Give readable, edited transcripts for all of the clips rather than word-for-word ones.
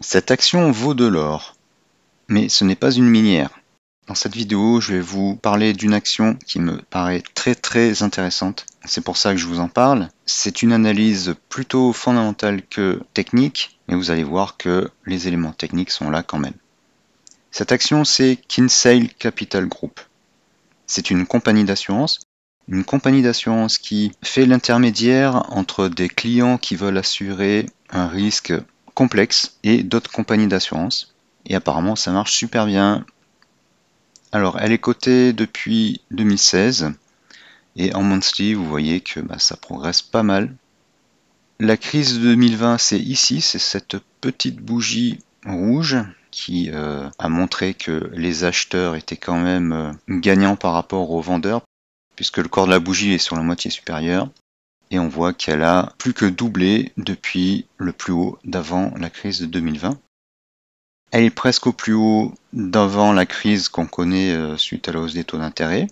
Cette action vaut de l'or, mais ce n'est pas une minière. Dans cette vidéo, je vais vous parler d'une action qui me paraît très intéressante. C'est pour ça que je vous en parle. C'est une analyse plutôt fondamentale que technique, mais vous allez voir que les éléments techniques sont là quand même. Cette action, c'est Kinsale Capital Group. C'est une compagnie d'assurance qui fait l'intermédiaire entre des clients qui veulent assurer un risque complexe et d'autres compagnies d'assurance. Et apparemment, ça marche super bien. Alors, elle est cotée depuis 2016 et en monthly, vous voyez que ça progresse pas mal. La crise de 2020, c'est ici, c'est cette petite bougie rouge qui a montré que les acheteurs étaient quand même gagnants par rapport aux vendeurs, puisque le corps de la bougie est sur la moitié supérieure. Et on voit qu'elle a plus que doublé depuis le plus haut d'avant la crise de 2020. Elle est presque au plus haut d'avant la crise qu'on connaît suite à la hausse des taux d'intérêt.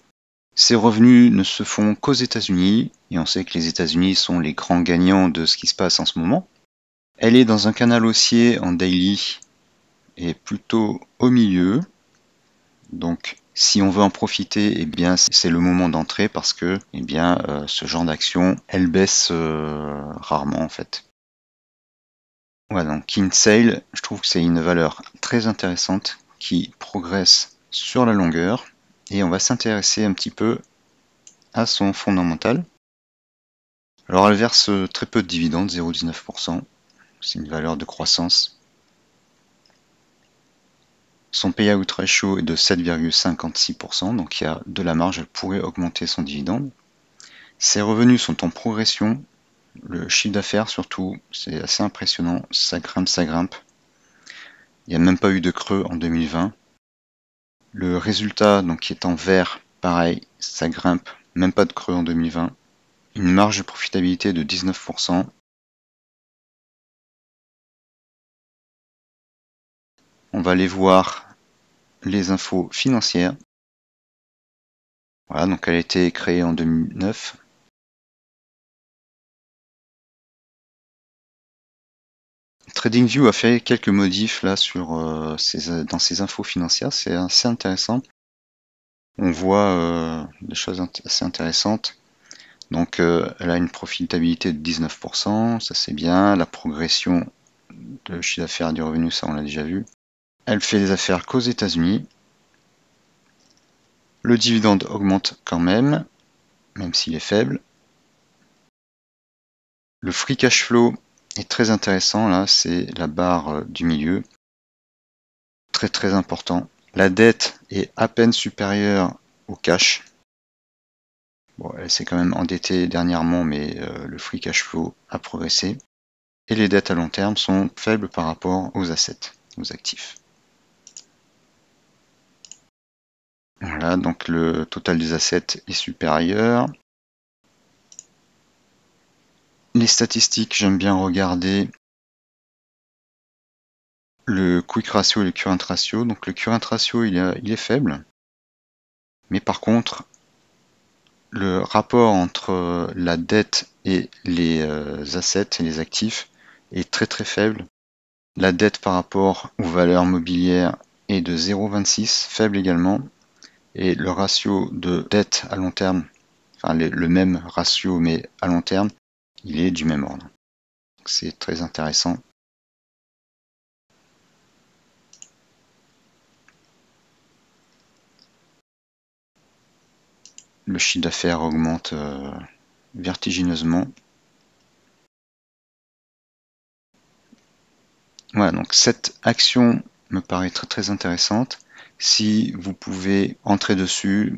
Ses revenus ne se font qu'aux États-Unis, et on sait que les États-Unis sont les grands gagnants de ce qui se passe en ce moment. Elle est dans un canal haussier en daily et plutôt au milieu. Donc si on veut en profiter, eh bien c'est le moment d'entrer parce que ce genre d'action, elle baisse rarement en fait. Voilà, donc Kinsale, je trouve que c'est une valeur très intéressante qui progresse sur la longueur et on va s'intéresser un petit peu à son fondamental. Alors elle verse très peu de dividendes, 0,19%, c'est une valeur de croissance. Son payout ratio est de 7,56%, donc il y a de la marge, elle pourrait augmenter son dividende. Ses revenus sont en progression, le chiffre d'affaires surtout, c'est assez impressionnant, ça grimpe. Il n'y a même pas eu de creux en 2020. Le résultat, donc qui est en vert, pareil, ça grimpe, même pas de creux en 2020. Une marge de profitabilité de 19%. On va aller voir les infos financières. Voilà, donc elle a été créée en 2009. TradingView a fait quelques modifs là dans ses infos financières, c'est assez intéressant. On voit des choses assez intéressantes. Donc elle a une profitabilité de 19%, ça c'est bien. La progression de chiffre d'affaires et du revenu, ça on l'a déjà vu. Elle fait des affaires qu'aux États-Unis. Le dividende augmente quand même s'il est faible. Le free cash flow est très intéressant, là c'est la barre du milieu. Très important. La dette est à peine supérieure au cash. Bon, elle s'est quand même endettée dernièrement, mais le free cash flow a progressé. Et les dettes à long terme sont faibles par rapport aux assets, aux actifs. Voilà, donc le total des assets est supérieur. Les statistiques, j'aime bien regarder le quick ratio et le current ratio. Donc le current ratio, il est faible. Mais par contre, le rapport entre la dette et les assets et les actifs est très faible. La dette par rapport aux valeurs mobilières est de 0,26, faible également. Et le ratio de dette à long terme, enfin le même ratio mais à long terme, il est du même ordre. C'est très intéressant. Le chiffre d'affaires augmente vertigineusement. Voilà, donc cette action me paraît très intéressante. Si vous pouvez entrer dessus,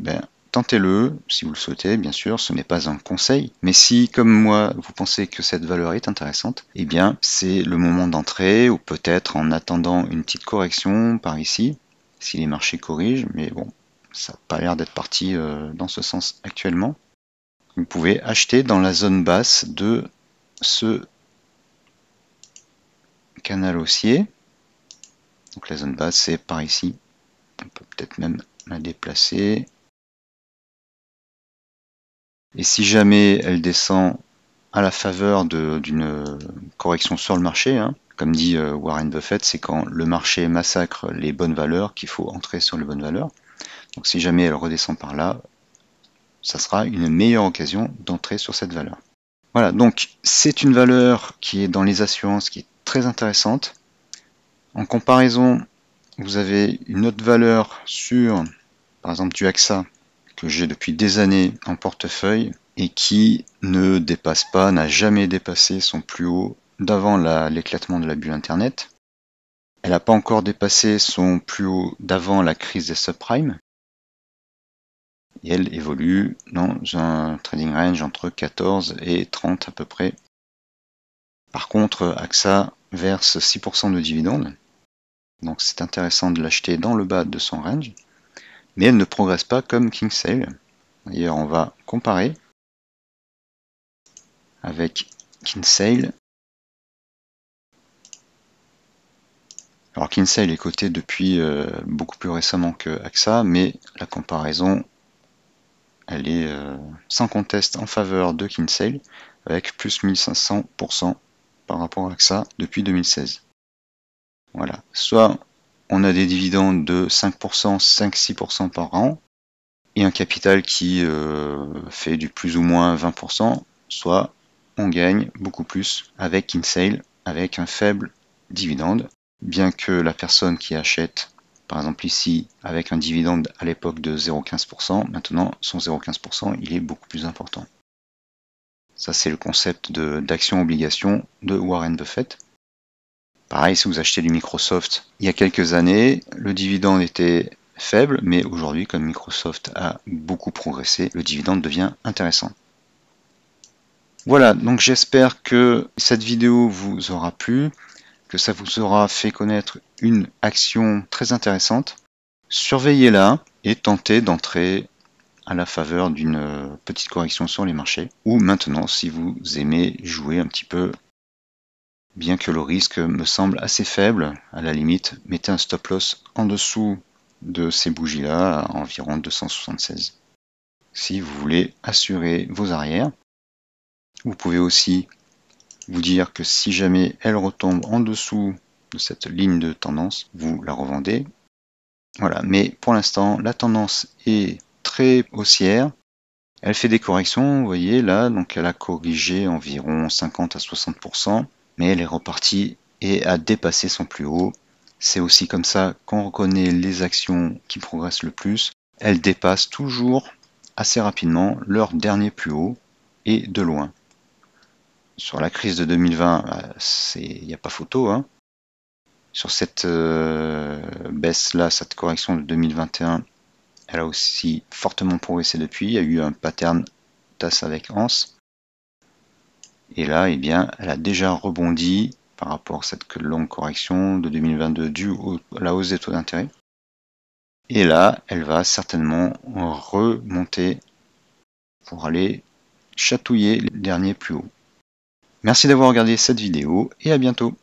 tentez-le, si vous le souhaitez, bien sûr, ce n'est pas un conseil. Mais si, comme moi, vous pensez que cette valeur est intéressante, eh bien, c'est le moment d'entrer, ou peut-être en attendant une petite correction par ici, si les marchés corrigent, mais bon, ça n'a pas l'air d'être parti dans ce sens actuellement. Vous pouvez acheter dans la zone basse de ce canal haussier. Donc la zone basse, c'est par ici. On peut peut-être même la déplacer. Et si jamais elle descend à la faveur d'une correction sur le marché, Comme dit Warren Buffett, c'est quand le marché massacre les bonnes valeurs qu'il faut entrer sur les bonnes valeurs. Donc si jamais elle redescend par là, ça sera une meilleure occasion d'entrer sur cette valeur. Voilà, donc c'est une valeur qui est dans les assurances, qui est très intéressante. En comparaison, vous avez une autre valeur sur, par exemple, du AXA, que j'ai depuis des années en portefeuille, et qui ne dépasse pas, n'a jamais dépassé son plus haut d'avant l'éclatement de la bulle Internet. Elle n'a pas encore dépassé son plus haut d'avant la crise des subprimes. Et elle évolue dans un trading range entre 14 et 30 à peu près. Par contre, AXA verse 6% de dividendes. Donc c'est intéressant de l'acheter dans le bas de son range. Mais elle ne progresse pas comme Kinsale. D'ailleurs, on va comparer avec Kinsale. Alors Kinsale est coté depuis beaucoup plus récemment que AXA, mais la comparaison, elle est sans conteste en faveur de Kinsale, avec plus 1500% par rapport à AXA depuis 2016. Voilà. Soit on a des dividendes de 5%, 5-6% par an, et un capital qui fait du plus ou moins 20%, soit on gagne beaucoup plus avec Kinsale, avec un faible dividende, bien que la personne qui achète, par exemple ici, avec un dividende à l'époque de 0,15%, maintenant son 0,15% il est beaucoup plus important. Ça c'est le concept d'action-obligation de Warren Buffett. Pareil, si vous achetez du Microsoft il y a quelques années, le dividende était faible, mais aujourd'hui, comme Microsoft a beaucoup progressé, le dividende devient intéressant. Voilà, donc j'espère que cette vidéo vous aura plu, que ça vous aura fait connaître une action très intéressante. Surveillez-la et tentez d'entrer à la faveur d'une petite correction sur les marchés, ou maintenant si vous aimez jouer un petit peu, bien que le risque me semble assez faible, à la limite, mettez un stop loss en dessous de ces bougies-là, à environ 276. Si vous voulez assurer vos arrières, vous pouvez aussi vous dire que si jamais elle retombe en dessous de cette ligne de tendance, vous la revendez. Voilà, mais pour l'instant, la tendance est très haussière. Elle fait des corrections, vous voyez là, donc elle a corrigé environ 50 à 60%, mais elle est repartie et a dépassé son plus haut. C'est aussi comme ça qu'on reconnaît les actions qui progressent le plus. Elles dépassent toujours assez rapidement leur dernier plus haut et de loin. Sur la crise de 2020, il n'y a pas photo, hein. Sur cette baisse-là, cette correction de 2021, elle a aussi fortement progressé depuis. Il y a eu un pattern tasse avec anse. Et là, eh bien, elle a déjà rebondi par rapport à cette longue correction de 2022 due à la hausse des taux d'intérêt. Et là, elle va certainement remonter pour aller chatouiller les derniers plus hauts. Merci d'avoir regardé cette vidéo et à bientôt.